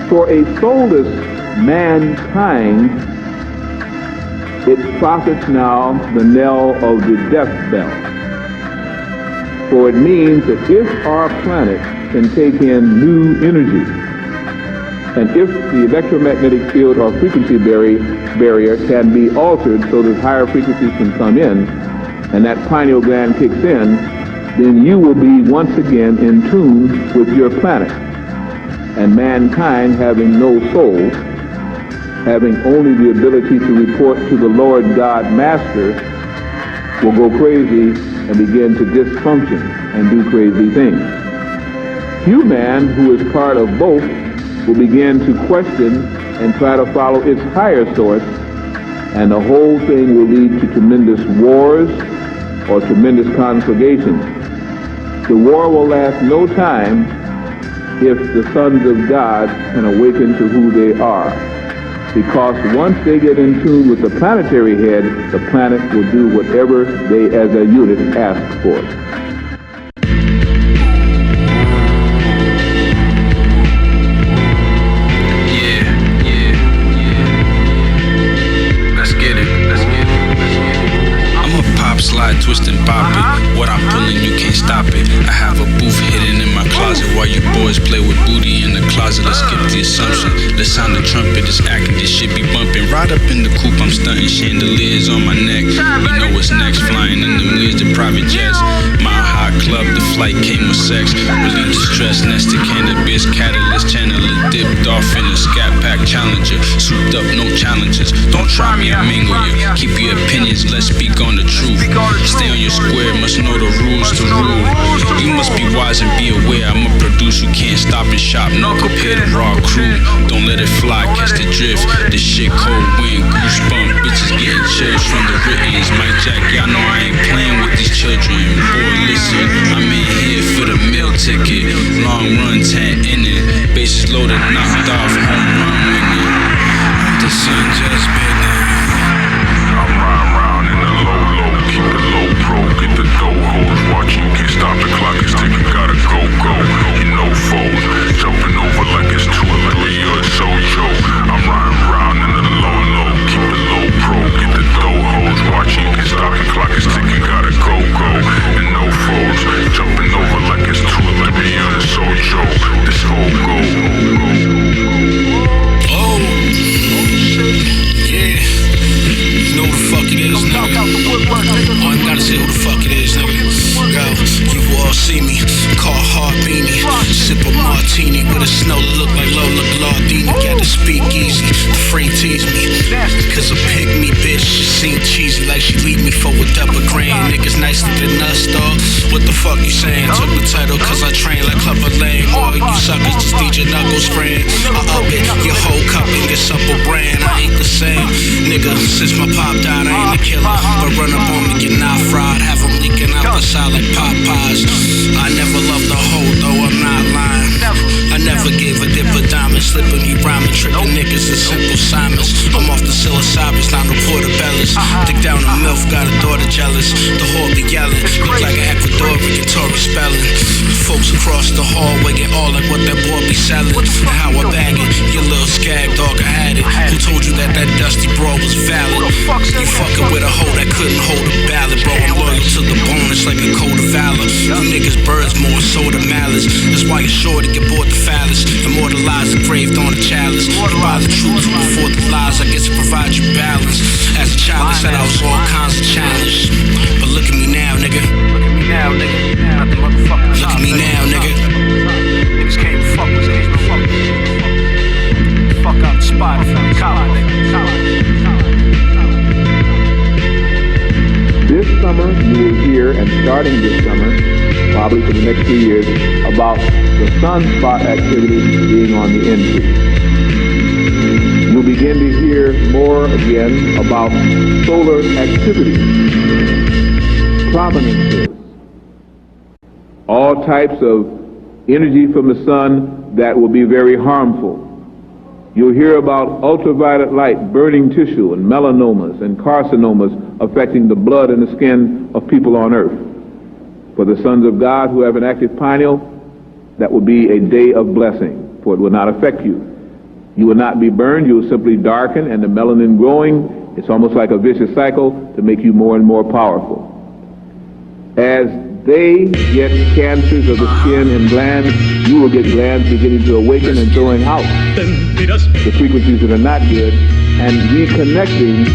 For a soulless mankind, it profits now the knell of the death bell. For it means that if our planet can take in new energy, and if the electromagnetic field or frequency barrier can be altered so that higher frequencies can come in, and that pineal gland kicks in, then you will be once again in tune with your planet. And mankind, having no soul, having only the ability to report to the Lord God Master, will go crazy and begin to dysfunction and do crazy things. Human, who is part of both, will begin to question and try to follow its higher source, and the whole thing will lead to tremendous wars or tremendous conflagrations. The war will last no time if the sons of God can awaken to who they are. Because once they get in tune with the planetary head, the planet will do whatever they as a unit ask for. Slide, twist and bop it. What I'm pulling, you can't stop it. I have a booth hidden in my closet while you boys play with booty in the closet. Let's skip the assumption. Let's sound the trumpet. It's acting. This shit be bumping. Right up in the coupe, I'm stunting. Chandeliers on my neck. You know what's next. Flying in them wheels, the private jets. Mile High Club, the flight came with sex. Relieve the stress, nested cannabis, catalyst, channeler, dipped off in a scat pack challenger. Souped up, no challenges. Don't try me, I mingle you. Keep your opinions, let's speak on the truth. Stay on your square, must know the rules to rule. You must be wise and be aware. I'm a producer, can't stop and shop. No compare to raw crew. Don't let it fly, catch the drift. This shit cold wind, goosebump. Bitches getting chills from the writtens. Mike Jack, y'all know I ain't playing with these children. Boy, listen, I'm in here for the meal ticket. Long run, 10 in it. Bases loaded, knocked off, home run winning. The sun just been there. I'm riding around in the low, keep it low pro, get the dough hoes watching, can't stop the clock, it's ticking, gotta go, you know foes, jumping over like it's 2 or 3 or so, Joe. I'm riding around in the low, keep it low pro, get the dough hoes watching, can't stop the clock, it's ticking, gotta go, and no foes, jumping over like it's 2 or 3 or so, Joe. This whole go. Oh, yeah. You know who the fuck it is, nigga. Oh, I gotta say who the fuck it is, nigga. Yo, you all see me, call hard beanie. Sip a martini with a snow look like Lola Glardini. Gotta speak easy, the frame tease me. Cause a pygmy bitch, she seem cheesy like she leave me for a double grand. Niggas nicer than us, dog. What the fuck you saying? Took the title cause I train like Clubber Lane. Boy, you suckers just need your knuckles friend. I up it, your whole cup and your supple brand. I ain't the same, nigga, since my pop died, I ain't a killer. But run up on me, get not fried. Have them leaking out the side like Popeyes. I never loved the hoe, though I'm not lying. I never gave a dip of diamond. Slipping you rhyming, tricking niggas is simple Simons. I'm off the psilocybins, not no portobellas. Dig down the milk, got a daughter jealous. The whore be yelling, look like an Ecuadorian Tory spelling. Folks across the hallway get all like what that boy be selling. And how I bag it, your little scag dog, I had it. Who told you that dusty bra was valid? You fucking with a hoe that couldn't hold a ballot, bro. I'm loyal to the bone, it's like a code of valor. You niggas birds more so the malice. That's why you're sure to get bored the phallus. Immortalized, engraved on the chalice. You buy the truth before the lies, I guess it provides you balance. As a child, I said I was all kinds of challenged. But look at me now, nigga. Look at me now, nigga. Not the motherfucker. Look at me now, nigga. Niggas came to fuck with us, fuck out the spot, collar, nigga. This summer, you will hear, and starting this summer, probably for the next 2 years, about the sunspot activity being on the increase. You'll begin to hear more again about solar activity, prominences, all types of energy from the sun that will be very harmful. You'll hear about ultraviolet light burning tissue and melanomas and carcinomas affecting the blood and the skin of people on earth. For the sons of God who have an active pineal, that will be a day of blessing, for it will not affect you. You will not be burned, you will simply darken, and the melanin growing, it's almost like a vicious cycle to make you more and more powerful. As they get cancers of the skin and glands, you will get glands beginning to awaken and throwing out the frequencies that are not good and reconnecting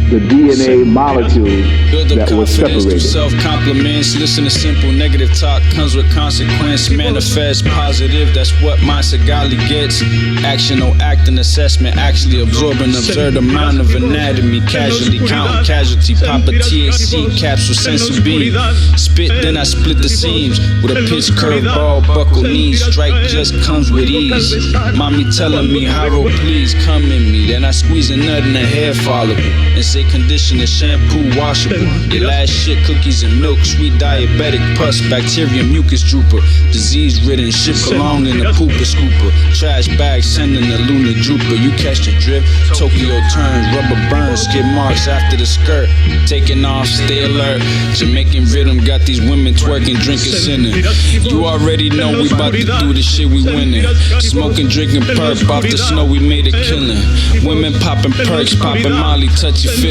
the DNA molecules that were separated. Self-compliments, listen to simple negative talk comes with consequence. Manifest positive, that's what my Sagali gets. Action, no acting, assessment, actually absorb an absurd amount of anatomy. Casually count casualty, pop a THC capsule, sensu beam. Spit, then I split the seams with a pitch curve ball, buckle knees. Strike just comes with ease. Mommy telling me, HYRO, please come in me. Then I squeeze a nut in a hair follicle and say conditioner, shampoo, washable. Your last shit, cookies and milk, sweet diabetic pus, bacterium, mucus drooper, disease ridden, ship along in the pooper scooper. Trash bag sending the lunar drooper. You catch the drift, Tokyo turns, rubber burns, skid marks after the skirt. Taking off, stay alert. Jamaican rhythm got these women twerking, drinking, sinning. You already know we about to do the shit, we winning. Smoking, drinking perp, off the snow, we made a killing. Women popping perks, popping Molly, touchy Philly.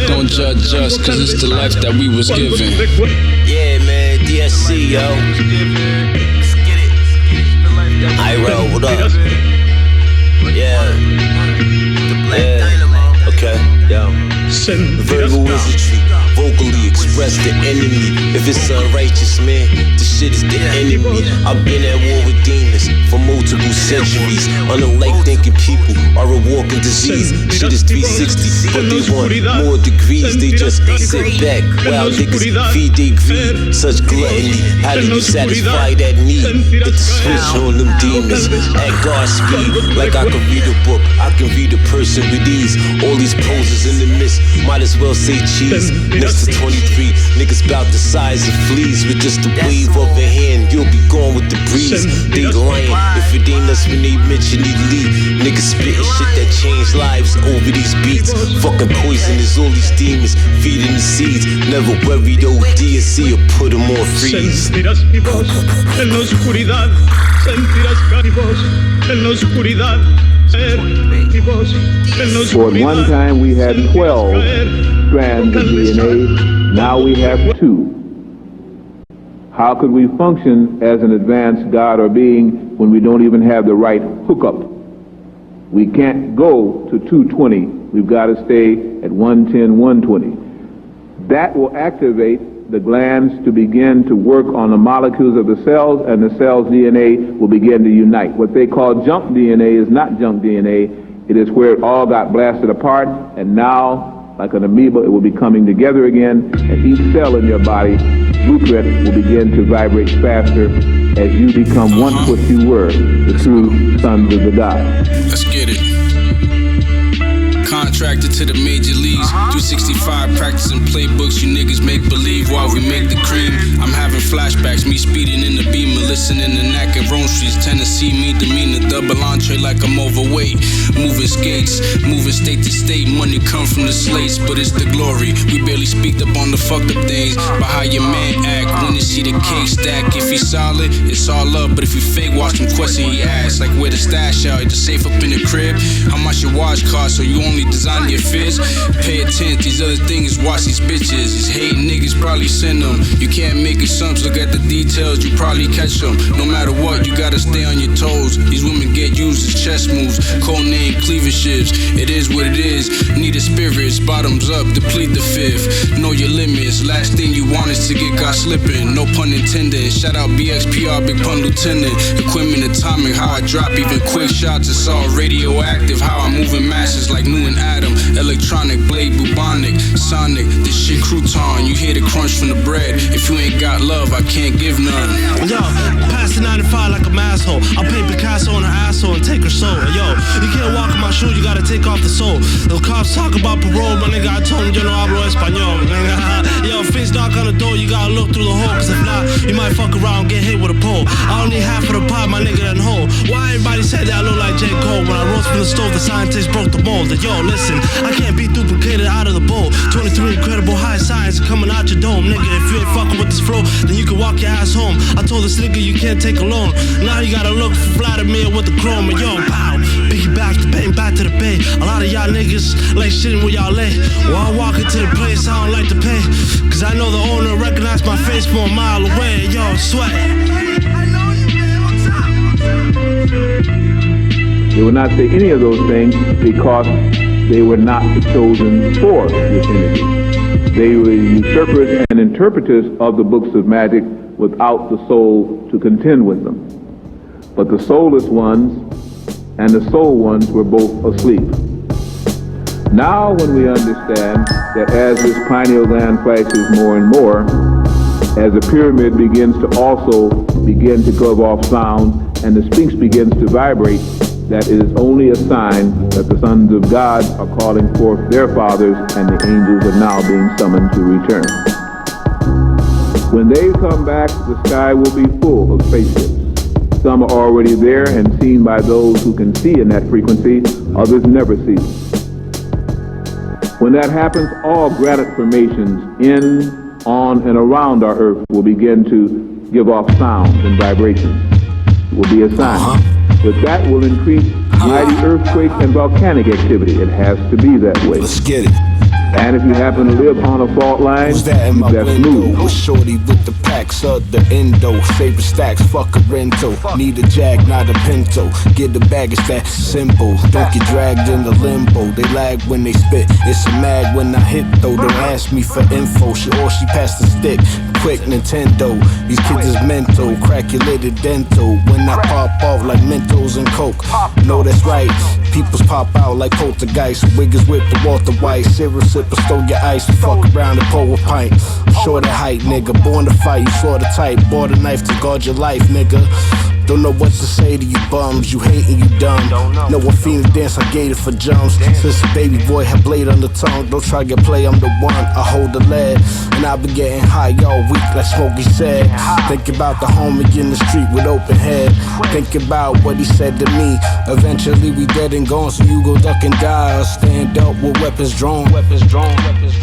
Don't judge us, cause it's the life that we was given. Yeah, man, DSC, yo. Let's get it. HYRO, what up? Yeah. Yeah. Okay, yo. Verbal wizardry, vocally express the enemy. If it's unrighteous, man, this shit is the enemy. I've been at war with demons for multiple centuries. Unlike thinking people are a walking disease. Shit is 360, but they want more degrees. They just sit back while niggas feed they greed. Such gluttony, how do you satisfy that need? Hit the switch on them demons at God's speed. Like I can read a book, I can read a person with ease. All these poses in the midst, might as well say cheese. Next to 23, niggas bout the size of fleas. With just a wave of a hand, you'll be gone with the breeze. They lying, if it ain't us when they mention elite. Niggas spitting shit that change lives over these beats. Fucking poisonous, all these demons feeding the seeds. Never worried, DSC or put them on freeze. Sentirás mi voz en la oscuridad, sentirás mi voz en la oscuridad. For at one time we had 12 strands of DNA, now we have 2. How could we function as an advanced God or being when we don't even have the right hookup? We can't go to 220, we've got to stay at 110, 120. That will activate the glands to begin to work on the molecules of the cells, and the cell's DNA will begin to unite. What they call junk DNA is not junk DNA. It is where it all got blasted apart, and now, like an amoeba, it will be coming together again, and each cell in your body, blueprint, will begin to vibrate faster as you become once what you were, the true sons of the God. Let's get it. Contracted to the major leagues, 365 practicing playbooks. You niggas make believe while we make the cream. I'm having flashbacks, me speeding in the Beamer, listening to Knack and Rome Streets. Tennessee, me demeanor, double entree like I'm overweight. Moving skates, moving state to state. Money come from the slates, but it's the glory. We barely speak up on the fucked up things, but how your man act when you see the cake stack. If he's solid, it's all up, but if you fake, watch him question he asks. Like where the stash out, the safe up in the crib. How much your watch cost, so you only design your fizz. Pay attention, these other things, watch these bitches. These hating niggas probably send them. You can't make assumptions, look at the details, you probably catch them. No matter what, you gotta stay on your toes. These women get used as chess moves, code name cleavage shifts. It is what it is, need a spirits, bottoms up, deplete the fifth. Know your limits, last thing you want is to get caught slipping. No pun intended, shout out BXPR, big pun lieutenant. Equipment atomic, how I drop even quick shots, it's all radioactive. How I'm moving masses like new and atom. Electronic, blade, bubonic, sonic, this shit crouton. You hear the crunch from the bread. If you ain't got love, I can't give none. Yo, pass the 95 like a asshole. I'll paint Picasso on her asshole and take her soul. Yo, you can't walk in my shoes, you gotta take off the soul. The cops talk about parole, but nigga, I told them yo no hablo español. Yo, face knock on the door, you gotta look through the hole, cause if not, you might fuck around and get hit with a pole. I don't need half of the pot, my nigga, that hole. Why everybody said that I look like J. Cole when I roast the stove, the scientists broke the mold. And yo, listen, I can't be duplicated out of the bowl. 23 incredible high science coming out your dome. Nigga, if you ain't fucking with this flow, then you can walk your ass home. I told this nigga you can't take a loan. Now you gotta look for Vladimir with the chrome. And yo, pow, biggie back to bang back to the bay. A lot of y'all niggas like shitting where y'all lay. While I walk into the place, I don't like to pay, cause I know the owner recognized my face from a mile away. Yo, sweat. They will not say any of those things because they were not the chosen for this energy. They were usurpers and interpreters of the books of magic without the soul to contend with them. But the soulless ones and the soul ones were both asleep. Now when we understand that as this pineal gland flashes more and more, as the pyramid begins to also begin to give off sound and the Sphinx begins to vibrate, that it is only a sign that the sons of God are calling forth their fathers and the angels are now being summoned to return. When they come back, the sky will be full of spaceships. Some are already there and seen by those who can see in that frequency, others never see. When that happens, all granite formations in, on, and around our Earth will begin to give off sounds and vibrations. It will be a sign. But that will increase mighty earthquake and volcanic activity. It has to be that way. Let's get it. And if you happen to live on a fault line, Who's that in you my best window? move. Was shorty with the packs of the endo. Favorite stacks, fuck a rental. Need a Jag, not a Pinto. Get the bag, it's that simple. Don't get dragged in the limbo. They lag when they spit. It's a mag when I hit though. Don't ask me for info. She passed the stick. Quick Nintendo. These kids is mental. Crackulated dental. When I pop off like Mentos and Coke. No, that's right. Peoples pop out like poltergeist. Wiggers whip the Walter White. Syrup sipper, stole your ice. Fuck around and pour a pint. Short of height, nigga. Born to fight, you saw the type. Bought a knife to guard your life, nigga. Don't know what to say to you bums. You hating, you dumb. Know what fiend dance I gave it for jumps. Since a baby boy had blade on the tongue. Don't try to play, I'm the one. I hold the lead. And I been getting high all week like Smokey said. Think about the homie in the street with open head. Think about what he said to me. Eventually we dead and gone, so you go duck and die or stand up with weapons drawn.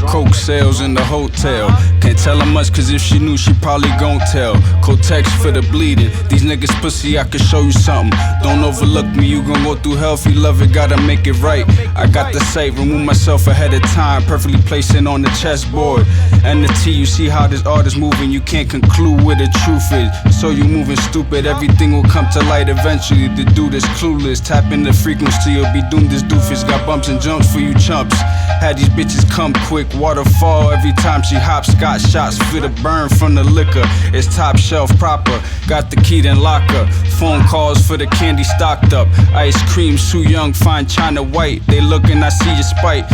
Coke sales in the hotel. Can't tell her much, cause if she knew, she probably gon' tell. Kotex for the bleeding. These niggas pussy, I can show you something. Don't overlook me, you gon' go through hell. If you love it, gotta make it right. I got the sight, remove myself ahead of time. Perfectly placing on the chessboard. And the T, you see how this art is moving. You can't conclude where the truth is. So you moving stupid, everything will come to light eventually. The dude is clueless, tap in the frequency, you'll be doomed. This doofus got bumps and jumps for you chumps. Had these bitches come quick, waterfall every time she hops. Got shots for the burn from the liquor. It's top shelf proper, got the key then lock her. Phone calls for the candy stocked up. Ice cream, Sue Young, fine China white. They looking, I see your spite.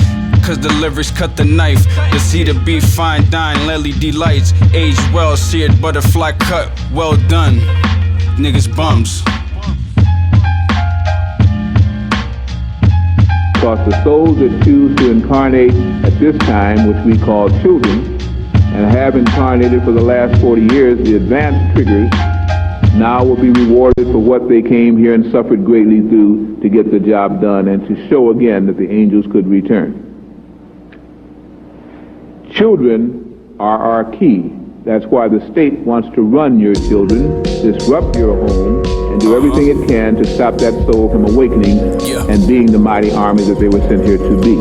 Cause the lyrics cut the knife. The C to B, fine dine, LED lights. Aged well, seared butterfly cut, well done. Niggas bums. Because the souls that choose to incarnate at this time, which we call children, and have incarnated for the last 40 years, the advanced triggers now will be rewarded for what they came here and suffered greatly through to get the job done and to show again that the angels could return. Children are our key. That's why the state wants to run your children, disrupt your home, and do everything it can to stop that soul from awakening and being the mighty army that they were sent here to be.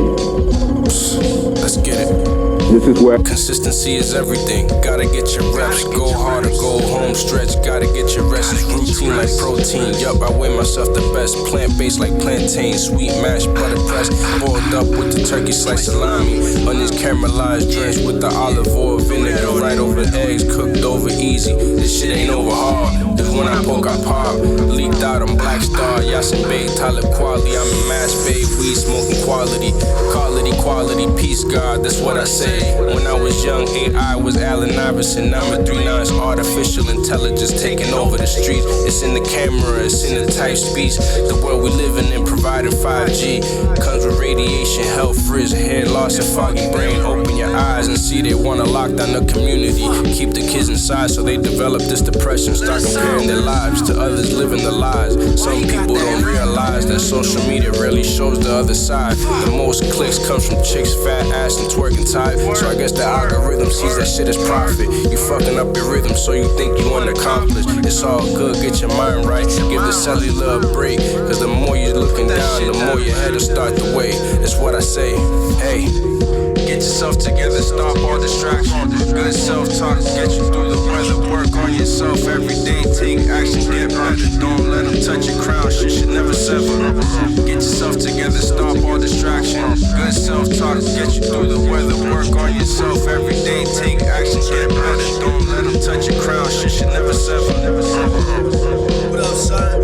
Let's get it. This is where Consistency is everything. Gotta get your reps. Go hard or go home stretch. Gotta get your rest. It's routine like protein. Yup, I weigh myself the best. Plant-based like plantain. Sweet mashed butter pressed. Boiled up with the turkey slice salami. Onions caramelized, drenched with the olive oil vinegar. Right over eggs, cooked over easy. This shit ain't over hard. Cause when I poke, I pop. Leaked out on Black Star. Yasin Bay, Talib Quality. I'm a mash babe. Weed smoking quality. Quality, peace, God. That's what I say. When I was young, AI was Allen Iverson. Now I'm a 3-9's artificial intelligence taking over the streets. It's in the camera, it's in the type speech. The world we living in providing 5G. Comes with radiation, health risk, hair loss and foggy brain. Open your eyes and see they wanna lock down the community. Keep the kids inside so they develop this depression. Start comparing their lives to others living the lies. Some people don't realize that social media rarely shows the other side. The most clicks comes from chicks, fat ass, and twerking type. So I guess the algorithm sees that shit as profit. You fucking up your rhythm, so you think you unaccomplished. It's all good, get your mind right. Give the cellular a break, cause the more you're looking down, the more your head'll start to weigh. That's what I say. Hey, get yourself together, stop all distractions. Good self-talk get you through the weather. Work on yourself every day, take action, get better. Don't let them touch your crown, shit should never sever. Get yourself together, stop all distractions. Good self-talk get you through the weather. Work on yourself every day, take action, get better. Don't let them touch your crown, shit should never sever. What up, son?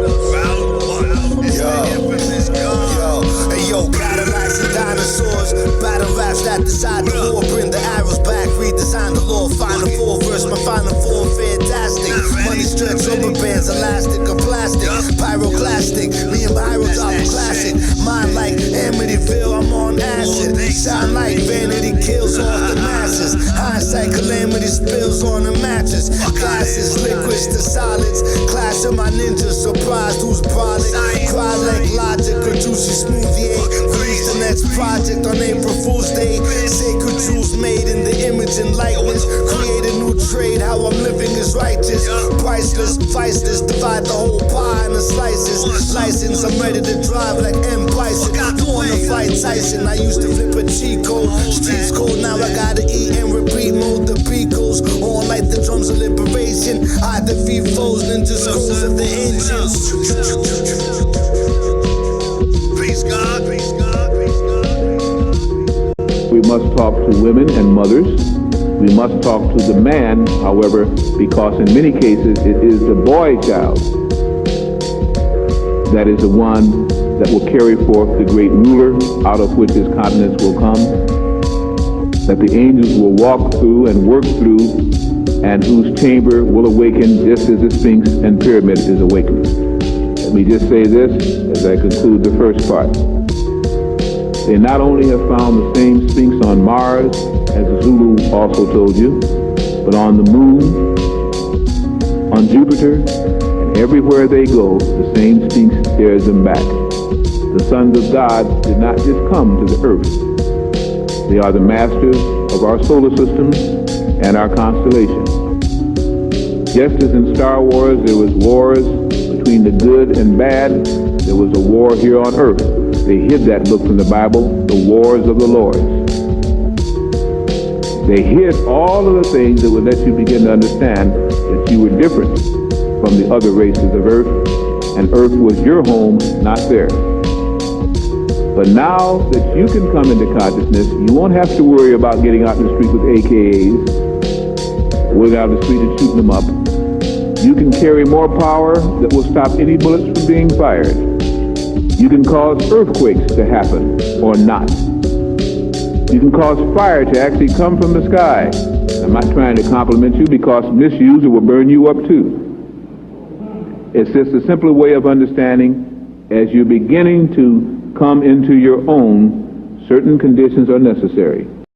Yo, battle axe and dinosaurs, battle raps that decide the war, bring the arrows back, redesign the law, final four verse, my final form, fantastic. Money stretch over bands, elastic or plastic, pyroclastic, me and Hyro drop a classic. Mine like Amityville, I'm on acid, shine like vanity kills off the masses. Hindsight calamity spills on the mattress. Classes, liquids to solids, clash of my ninjas, surprised who's product. Cry like logic or juicy smoothie. Release the next project on April Fool's Day. Sacred jewels made in the image and likeness. Create a new trade, how I'm living is righteous. Priceless, viceless, divide the whole pie into slices. License, I'm ready to drive like M. Bison. Wanna fight Tyson, I used to flip a Chico. Streets cold, now I gotta eat and repeat mode. The beat goes on like the drums of liberation. I defeat foes, ninja schools of the ancients. We must talk to women and mothers. We must talk to the man, however, because in many cases it is the boy child that is the one that will carry forth the great ruler out of which his continents will come, that the angels will walk through and work through, and whose chamber will awaken just as the Sphinx and pyramid is awakening. Let me just say this as I conclude the first part. They not only have found the same Sphinx on Mars, as Zulu also told you, but on the moon, on Jupiter, and everywhere they go, the same Sphinx stares them back. The sons of God did not just come to the earth. They are the masters of our solar system and our constellation. Just as in Star Wars there was wars between the good and bad, there was a war here on earth. They hid that book from the Bible, the wars of the Lords. They hid all of the things that would let you begin to understand that you were different from the other races of earth, and earth was your home, not theirs. But now that you can come into consciousness, you won't have to worry about getting out in the street with AKAs, going out in the street and shooting them up. You can carry more power that will stop any bullets from being fired. You can cause earthquakes to happen or not. You can cause fire to actually come from the sky. I'm not trying to compliment you because misuse it will burn you up too. It's just a simpler way of understanding as you're beginning to come into your own, certain conditions are necessary.